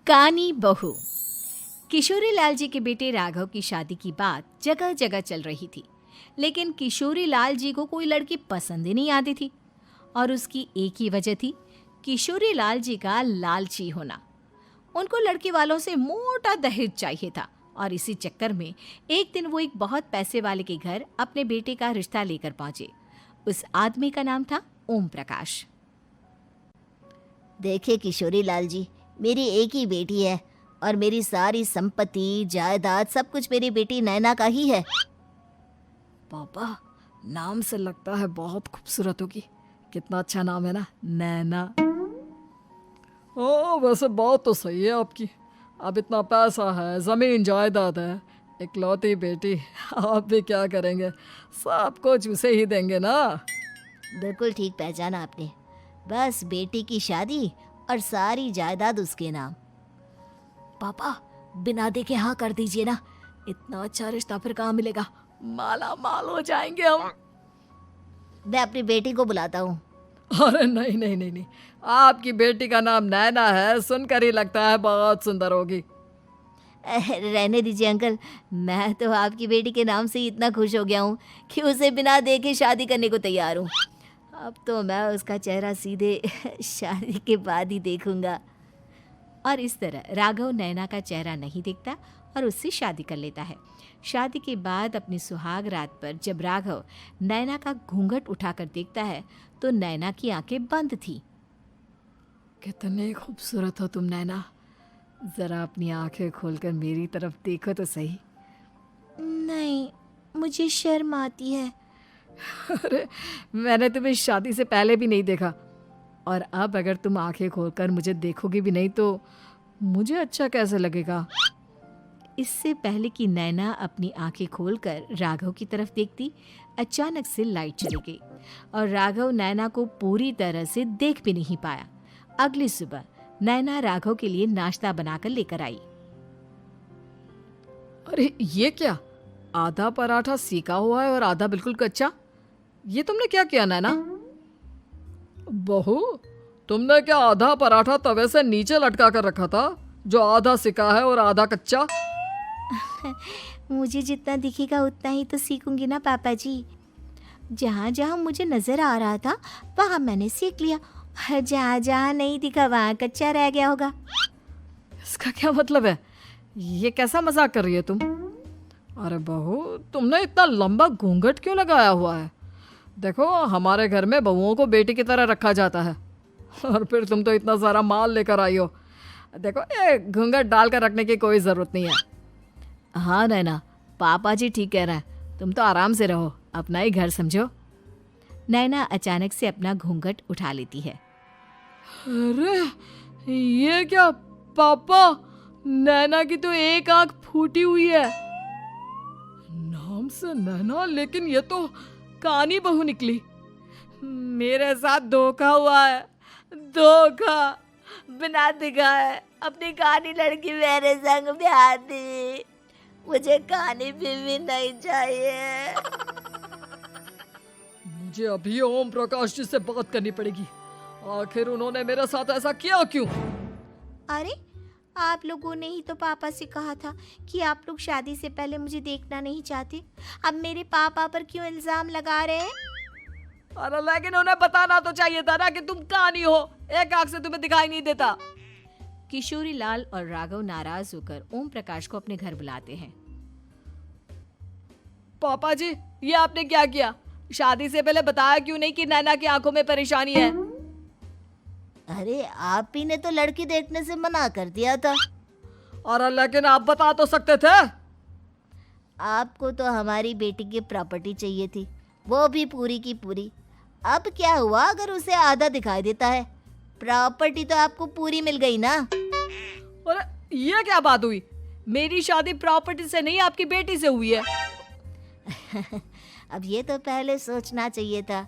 कानी बहू। किशोरी लाल जी के बेटे राघव की शादी की बात जगह जगह चल रही थी, लेकिन किशोरी लाल जी को कोई लड़की पसंद ही नहीं आती थी। और उसकी एक ही वजह थी, किशोरी लाल जी का लालची होना। उनको लड़की वालों से मोटा दहेज चाहिए था और इसी चक्कर में एक दिन वो एक बहुत पैसे वाले के घर अपने बेटे का रिश्ता लेकर पहुंचे। उस आदमी का नाम था ओम प्रकाश। देखिए किशोरी लाल जी, मेरी एक ही बेटी है और मेरी सारी संपत्ति जायदाद सब कुछ मेरी बेटी नैना का ही है। पापा, नाम से लगता है बहुत खूबसूरत होगी। कितना अच्छा नाम है ना, नैना। ओ, वैसे बात तो सही है आपकी। अब इतना पैसा है, जमीन जायदाद है, इकलौती बेटी, आप भी क्या करेंगे? सब कुछ उसे ही देंगे ना। बिल्कुल ठीक पहचाना आपने। बस बेटी की शादी और सारी जायदाद उसके नाम। पापा, बिना देखे हाँ कर दीजिए ना। इतना अच्छा रिश्ता फिर कहाँ मिलेगा? माला माल हो जाएंगे हम। मैं अपनी बेटी को बुलाता हूँ। अरे नहीं नहीं नहीं नहीं, आपकी बेटी का नाम नैना है, सुनकर ही लगता है बहुत सुंदर होगी। रहने दीजिए अंकल, मैं तो आपकी बेटी के नाम से ही इतना खुश हो गया हूँ कि उसे बिना देखे शादी करने को तैयार हूँ। अब तो मैं उसका चेहरा सीधे शादी के बाद ही देखूंगा। और इस तरह राघव नैना का चेहरा नहीं देखता और उससे शादी कर लेता है। शादी के बाद अपनी सुहाग रात पर जब राघव नैना का घूंघट उठाकर देखता है तो नैना की आंखें बंद थी। कितनी खूबसूरत हो तुम नैना, जरा अपनी आंखें खोलकर मेरी तरफ देखो तो सही। नहीं, मुझे शर्म आती है। अरे, मैंने तुम्हें शादी से पहले भी नहीं देखा, और अब अगर तुम आंखें खोलकर मुझे देखोगी भी नहीं तो मुझे अच्छा कैसे लगेगा? इससे पहले कि नैना अपनी आंखें खोलकर राघव की तरफ देखती, अचानक से लाइट चली गई और राघव नैना को पूरी तरह से देख भी नहीं पाया। अगली सुबह नैना राघव के लिए नाश्ता बनाकर लेकर आई। अरे ये क्या, आधा पराठा सेका हुआ है और आधा बिल्कुल कच्चा। ये तुमने क्या किया नैना? बहू, तुमने क्या आधा पराठा तवे से नीचे लटका कर रखा था, जो आधा सिका है और आधा कच्चा? मुझे जितना दिखेगा उतना ही तो सीखूंगी ना पापा जी। जहाँ जहाँ मुझे नजर आ रहा था वहाँ मैंने सीख लिया, जहाँ जहाँ नहीं दिखा वहाँ कच्चा रह गया होगा। इसका क्या मतलब है? ये कैसा मजाक कर रही है तुम? अरे बहू, तुमने इतना लंबा घूंघट क्यों लगाया हुआ है? देखो, हमारे घर में बहुओं को बेटी की तरह रखा जाता है, और फिर तुम तो इतना सारा माल लेकर आई हो। देखो, ये घूंघट डालकर रखने की कोई ज़रूरत नहीं है। हाँ नैना, पापा जी ठीक कह रहे हैं, तुम तो आराम से रहो, अपना ही घर समझो। नैना अचानक से अपना घूंघट उठा लेती है। अरे ये क्या पापा, नैना की तो एक आंख फूटी हुई है। नाम से नैना, लेकिन ये तो कानी बहू निकली। मेरे साथ धोखा हुआ है, धोखा। बिना दिखाए अपनी कहानी लड़की मेरे संग ब्याह दी। मुझे कहानी भी नहीं चाहिए। मुझे अभी ओम प्रकाश जी से बात करनी पड़ेगी। आखिर उन्होंने मेरे साथ ऐसा किया क्यों? अरे, आप लोगों ने ही तो पापा से कहा था कि आप लोग शादी से पहले मुझे देखना नहीं चाहते। अब मेरे पापा पर क्यों इल्जाम लगा रहे हैं? अरे लेकिन उन्हें बताना तो चाहिए था ना कि तुम कानी हो, एक आंख से तुम्हें दिखाई नहीं देता। किशोरी लाल और राघव नाराज होकर ओम प्रकाश को अपने घर बुलाते हैं। पापा जी, ये आपने क्या किया? शादी से पहले बताया क्यों नहीं कि नैना की आंखों में परेशानी है? अरे, आप ही ने तो लड़की देखने से मना कर दिया था। और लेकिन आप बता तो सकते थे। आपको तो हमारी बेटी की प्रॉपर्टी चाहिए थी, वो भी पूरी की पूरी। अब क्या हुआ अगर उसे आधा दिखाई देता है? प्रॉपर्टी तो आपको पूरी मिल गई ना। अरे ये क्या बात हुई? मेरी शादी प्रॉपर्टी से नहीं, आपकी बेटी से हुई है। अब ये तो पहले सोचना चाहिए था,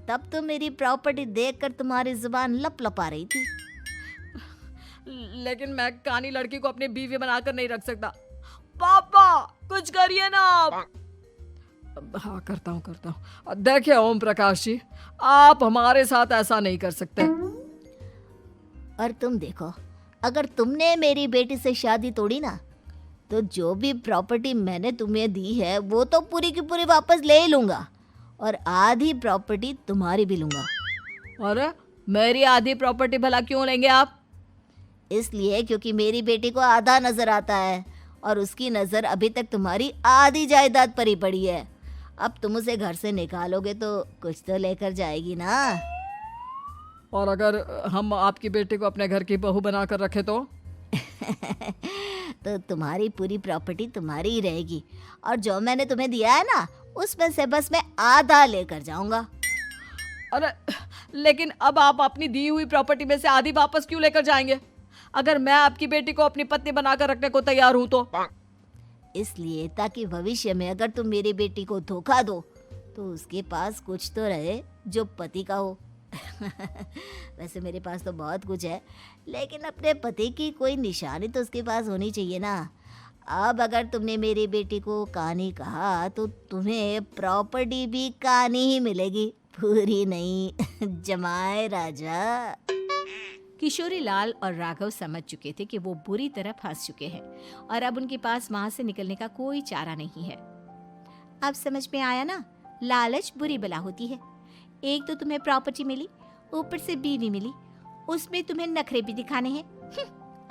तब तो मेरी प्रॉपर्टी देखकर तुम्हारी जुबान लप लपा रही थी। लेकिन मैं कानी लड़की को अपनी बीवी बनाकर नहीं रख सकता। पापा, कुछ करिए ना आप। हाँ, करता हूँ। देखिए ओम प्रकाश जी, आप हमारे साथ ऐसा नहीं कर सकते। और तुम देखो, अगर तुमने मेरी बेटी से शादी तोड़ी ना, तो जो भी प्रॉपर्टी मैंने तुम्हें दी है वो तो पूरी की पूरी वापस ले ही लूँगा, और आधी प्रॉपर्टी तुम्हारी भी लूँगा। अरे मेरी आधी प्रॉपर्टी भला क्यों लेंगे आप? इसलिए क्योंकि मेरी बेटी को आधा नज़र आता है और उसकी नज़र अभी तक तुम्हारी आधी जायदाद पर ही पड़ी है। अब तुम उसे घर से निकालोगे तो कुछ तो लेकर जाएगी ना। और अगर हम आपकी बेटी को अपने घर की बहू बना कर रखे तो? तो तुम्हारी पूरी प्रॉपर्टी तुम्हारी ही रहेगी, और जो मैंने तुम्हें दिया है ना, उसमें से बस मैं आधा लेकर जाऊंगा। अरे लेकिन अब आप अपनी दी हुई प्रॉपर्टी में से आधी वापस क्यों लेकर जाएंगे? अगर मैं आपकी बेटी को अपनी पत्नी बनाकर रखने को तैयार हूं तो? इसलिए ताकि भविष्य में अगर तुम मेरी बेटी को धोखा दो तो उसके पास कुछ तो रहे जो पति का हो। वैसे मेरे पास तो बहुत कुछ है, लेकिन अपने पति की कोई निशानी तो उसके पास होनी चाहिए ना। अब अगर तुमने मेरी बेटी को कानी कहा तो तुम्हें प्रॉपर्टी भी कानी ही मिलेगी, पूरी नहीं। जमाए राजा। किशोरी लाल और राघव समझ चुके थे कि वो बुरी तरह फंस चुके हैं और अब उनके पास वहां से निकलने का कोई चारा नहीं है। अब समझ में आया ना, लालच बुरी बला होती है। एक तो तुम्हें प्रॉपर्टी मिली, ऊपर से बीवी मिली, उसमें तुम्हें नखरे भी दिखाने हैं।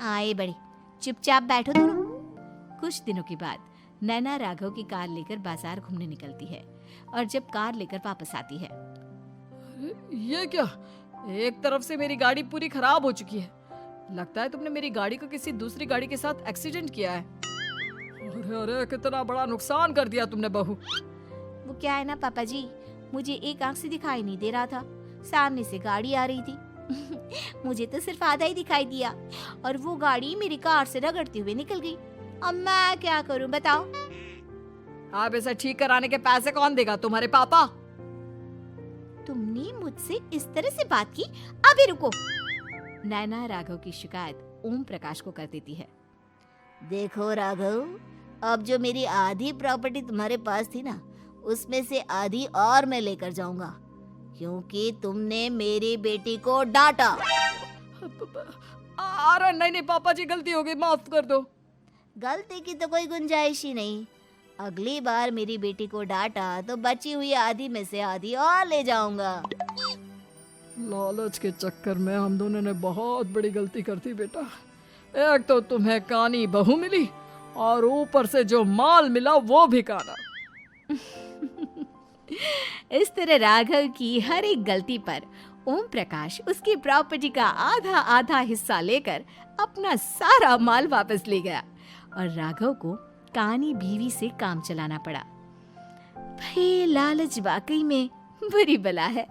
आए बड़े, चुपचाप बैठो दोनों। कुछ दिनों के बाद नैना राघव की कार लेकर बाजार घूमने निकलती है और जब कार लेकर वापस आती है, ये क्या? एक तरफ से मेरी गाड़ी पूरी खराब हो चुकी है। लगता है तुमने मेरी गाड़ी को किसी दूसरी गाड़ी के साथ एक्सीडेंट किया है। अरे अरे कितना बड़ा नुकसान कर दिया तुमने बहू। वो क्या है ना पापा जी, मुझे एक आंख से दिखाई नहीं दे रहा था, सामने से गाड़ी आ रही थी। मुझे तो सिर्फ आधा ही दिखाई दिया और वो गाड़ी मेरी कार से रगड़ते हुए निकल गई। अब मैं क्या करूं बताओ? आप इसे ठीक कराने के पैसे कौन देगा? तुम्हारे पापा? तुमने मुझसे इस तरह से बात की? अभी रुको। नैना राघव की शिकायत ओम प्रकाश को कर देती है। देखो राघव, अब जो मेरी आधी प्रॉपर्टी तुम्हारे पास थी ना, उसमें से आधी और मैं लेकर जाऊंगा, क्योंकि तुमने मेरी बेटी को डांटा। अरे नहीं नहीं पापा जी, गलती हो गई, माफ कर दो। गलती की तो कोई गुंजाइश ही नहीं। अगली बार मेरी बेटी को डांटा तो बची हुई आधी में से आधी और ले जाऊंगा। लालच के चक्कर में हम दोनों ने बहुत बड़ी गलती कर दी बेटा। एक तो तुम्हें कानी बहू मिली और ऊपर से जो माल मिला वो भी काना। इस तरह राघव की हर एक गलती पर ओम प्रकाश उसकी प्रॉपर्टी का आधा आधा हिस्सा लेकर अपना सारा माल वापस ले गया और राघव को कानी बीवी से काम चलाना पड़ा। भाई लालच वाकई में बुरी बला है।